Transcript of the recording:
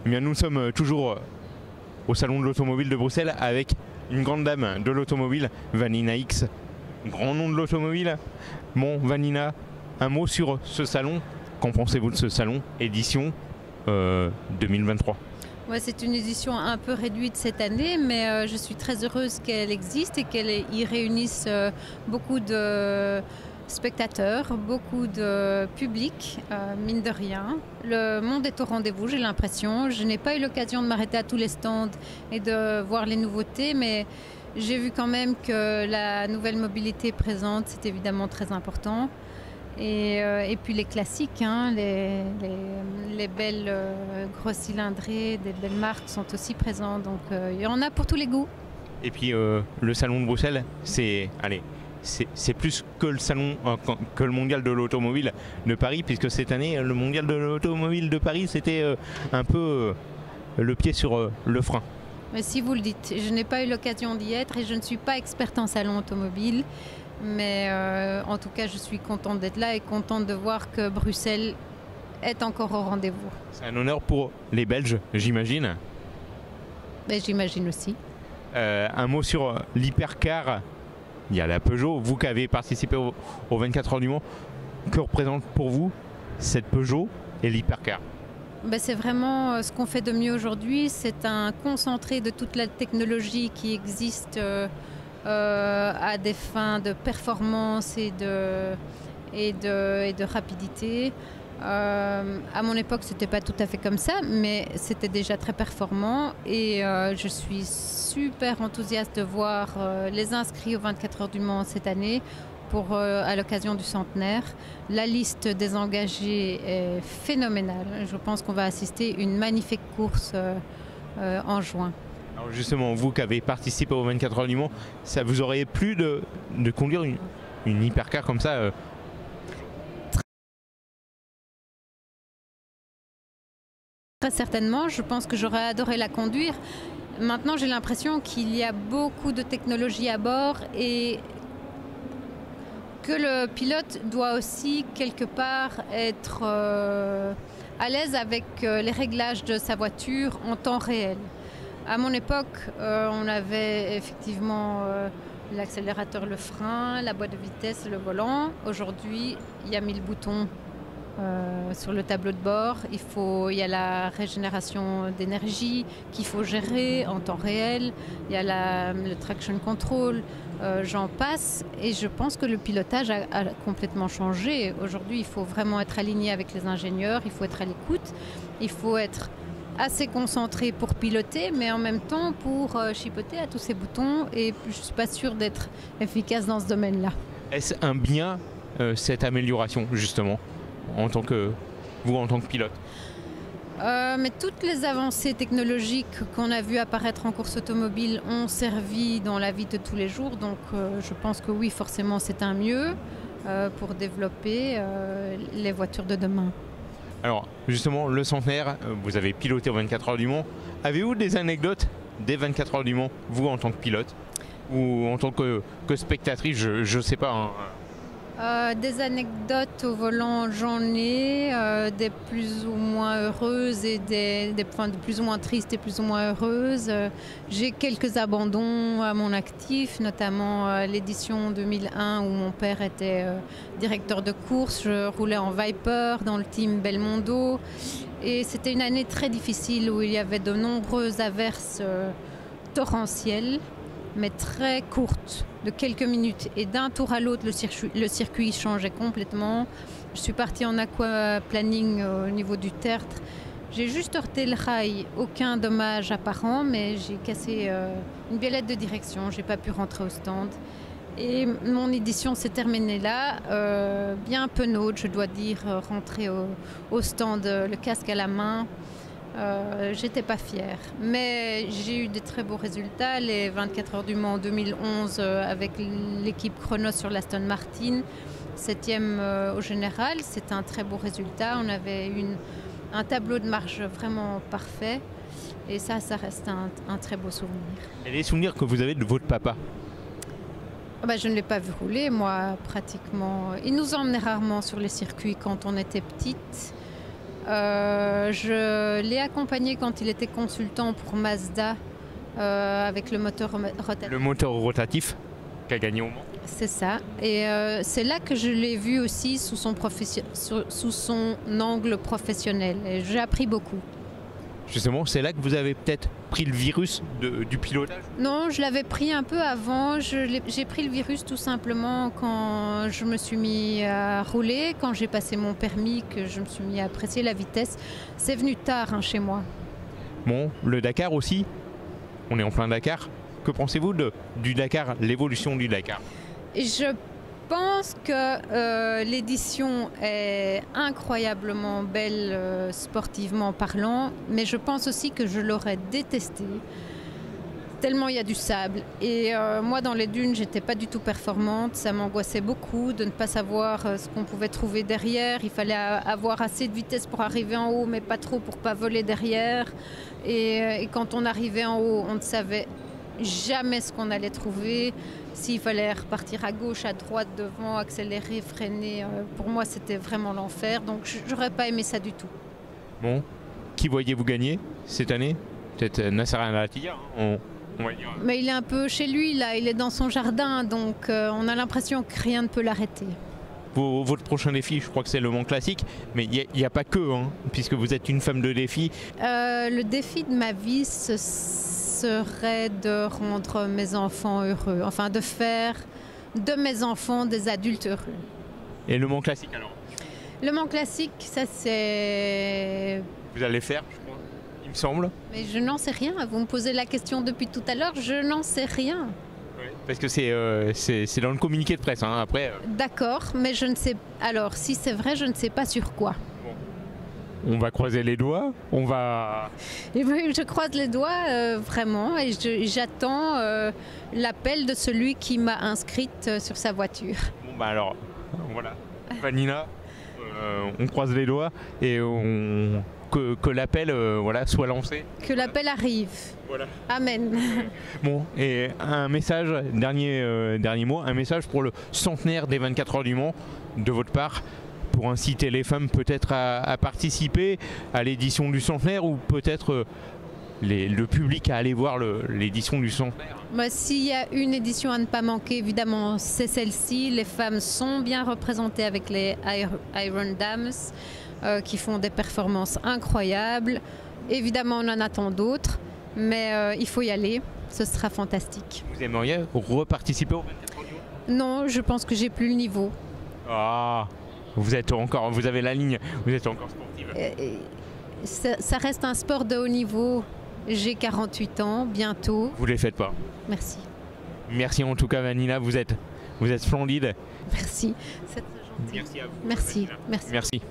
Eh bien, nous sommes toujours au Salon de l'Automobile de Bruxelles avec une grande dame de l'automobile, Vanina X, grand nom de l'automobile. Bon, Vanina, un mot sur ce salon. Qu'en pensez-vous de ce salon, édition 2023? Ouais, c'est une édition un peu réduite cette année, mais je suis très heureuse qu'elle existe et qu'elle y réunisse beaucoup de spectateurs, beaucoup de public, mine de rien. Le monde est au rendez-vous, j'ai l'impression. Je n'ai pas eu l'occasion de m'arrêter à tous les stands et de voir les nouveautés, mais j'ai vu quand même que la nouvelle mobilité présente, c'est évidemment très important. Et puis les classiques, hein, les belles grosses cylindrées, des belles marques sont aussi présentes, donc il y en a pour tous les goûts. Et puis le salon de Bruxelles, c'est plus que le salon, que le mondial de l'automobile de Paris, puisque cette année, le mondial de l'automobile de Paris, c'était un peu le pied sur le frein. Mais si vous le dites, je n'ai pas eu l'occasion d'y être et je ne suis pas experte en salon automobile. Mais en tout cas, je suis contente d'être là et contente de voir que Bruxelles est encore au rendez-vous. C'est un honneur pour les Belges, j'imagine. Mais j'imagine aussi. Un mot sur l'hypercar. Il y a la Peugeot. Vous qui avez participé aux 24 heures du Mans, que représente pour vous cette Peugeot et l'hypercar? Ben, c'est vraiment ce qu'on fait de mieux aujourd'hui. C'est un concentré de toute la technologie qui existe à des fins de performance et de rapidité. À mon époque, c'était pas tout à fait comme ça, mais c'était déjà très performant et je suis super enthousiaste de voir les inscrits aux 24 heures du Mans cette année à l'occasion du centenaire. La liste des engagés est phénoménale. Je pense qu'on va assister à une magnifique course en juin. Alors justement, vous qui avez participé aux 24 heures du Mans, ça vous aurait plu de conduire une hypercar comme ça Très certainement, je pense que j'aurais adoré la conduire. Maintenant, j'ai l'impression qu'il y a beaucoup de technologie à bord et que le pilote doit aussi quelque part être à l'aise avec les réglages de sa voiture en temps réel. À mon époque, on avait effectivement l'accélérateur, le frein, la boîte de vitesse, le volant. Aujourd'hui, il y a 1000 boutons sur le tableau de bord. Il y a la régénération d'énergie qu'il faut gérer en temps réel. Il y a le traction control. J'en passe. Et je pense que le pilotage a complètement changé. Aujourd'hui, il faut vraiment être aligné avec les ingénieurs. Il faut être à l'écoute. Il faut être assez concentré pour piloter, mais en même temps pour chipoter à tous ces boutons, et je ne suis pas sûre d'être efficace dans ce domaine-là. Est-ce un bien, cette amélioration, justement, en tant que pilote? Mais toutes les avancées technologiques qu'on a vues apparaître en course automobile ont servi dans la vie de tous les jours, donc je pense que oui, forcément c'est un mieux pour développer les voitures de demain. Alors justement, le centenaire, vous avez piloté aux 24 heures du Mans. Avez-vous des anecdotes des 24 heures du Mans, vous en tant que pilote ou en tant que spectatrice, je ne sais pas hein. Des anecdotes au volant, j'en ai, des plus ou moins heureuses et des points de plus ou moins tristes et plus ou moins heureuses. J'ai quelques abandons à mon actif, notamment l'édition 2001 où mon père était directeur de course. Je roulais en Viper dans le team Belmondo et c'était une année très difficile où il y avait de nombreuses averses torrentielles, mais très courte, de quelques minutes. Et d'un tour à l'autre, le circuit changeait complètement. Je suis partie en aquaplaning au niveau du tertre. J'ai juste heurté le rail, aucun dommage apparent, mais j'ai cassé une biellette de direction. Je n'ai pas pu rentrer au stand. Et mon édition s'est terminée là, bien penaude, je dois dire, rentrer au stand, le casque à la main. J'étais pas fière, mais j'ai eu des très beaux résultats. Les 24 heures du Mans en 2011 avec l'équipe Chronos sur l'Aston Martin, 7e au général, c'est un très beau résultat. On avait un tableau de marche vraiment parfait et ça reste un très beau souvenir. Et les souvenirs que vous avez de votre papa? Je ne l'ai pas vu rouler, moi, pratiquement. Il nous emmenait rarement sur les circuits quand on était petite. Je l'ai accompagné quand il était consultant pour Mazda avec le moteur rotatif. Le moteur rotatif qui a gagné au Mans. C'est ça. Et c'est là que je l'ai vu aussi sous son angle professionnel. Et j'ai appris beaucoup. Justement, c'est là que vous avez peut-être pris le virus du pilotage? Non, je l'avais pris un peu avant. J'ai pris le virus tout simplement quand je me suis mis à rouler, quand j'ai passé mon permis, que je me suis mis à apprécier la vitesse. C'est venu tard chez moi. Bon, le Dakar aussi. On est en plein Dakar. Que pensez-vous du Dakar, l'évolution du Dakar? Je pense que l'édition est incroyablement belle sportivement parlant, mais je pense aussi que je l'aurais détesté tellement il y a du sable. Et moi dans les dunes, j'étais pas du tout performante, ça m'angoissait beaucoup de ne pas savoir ce qu'on pouvait trouver derrière. Il fallait avoir assez de vitesse pour arriver en haut, mais pas trop pour pas voler derrière. Et quand on arrivait en haut, on ne savait jamais ce qu'on allait trouver. S'il fallait repartir à gauche, à droite, devant, accélérer, freiner, pour moi c'était vraiment l'enfer. Donc j'aurais pas aimé ça du tout. Bon, qui voyez-vous gagner cette année? Peut-être Nasser Al-Attiyah, on va dire. Mais il est un peu chez lui là, il est dans son jardin, donc on a l'impression que rien ne peut l'arrêter. Votre prochain défi, je crois que c'est le Mans Classique, mais il n'y a pas que, puisque vous êtes une femme de défi. Le défi de ma vie, ce serait de rendre mes enfants heureux, enfin de faire de mes enfants des adultes heureux. Et le Mans Classique alors? Le Mans Classique, ça c'est... Vous allez faire, je crois, il me semble. Mais je n'en sais rien, vous me posez la question depuis tout à l'heure, je n'en sais rien. Oui, parce que c'est dans le communiqué de presse, après... D'accord, mais je ne sais... Alors, si c'est vrai, je ne sais pas sur quoi. On va croiser les doigts, on va... Et oui, je croise les doigts vraiment et j'attends l'appel de celui qui m'a inscrite sur sa voiture. Bon bah alors, voilà, Vanina, on croise les doigts et que l'appel voilà, soit lancé. Que l'appel arrive. Voilà. Amen. Bon, et un message, dernier mot, un message pour le centenaire des 24 heures du Mans de votre part, pour inciter les femmes peut-être à participer à l'édition du centenaire ou peut-être le public à aller voir l'édition du centenaire. Bah, s'il y a une édition à ne pas manquer, évidemment, c'est celle-ci. Les femmes sont bien représentées avec les Iron Dames qui font des performances incroyables. Évidemment, on en attend d'autres, mais il faut y aller. Ce sera fantastique. Vous aimeriez reparticiper au 24 heures du Mans? Non, je pense que j'ai plus le niveau. Ah, vous avez la ligne, vous êtes encore sportive. Ça reste un sport de haut niveau. J'ai 48 ans, bientôt. Vous ne les faites pas. Merci. Merci en tout cas, Vanina, vous êtes splendide. Merci. C'est très gentil. Merci à vous. Merci. Merci.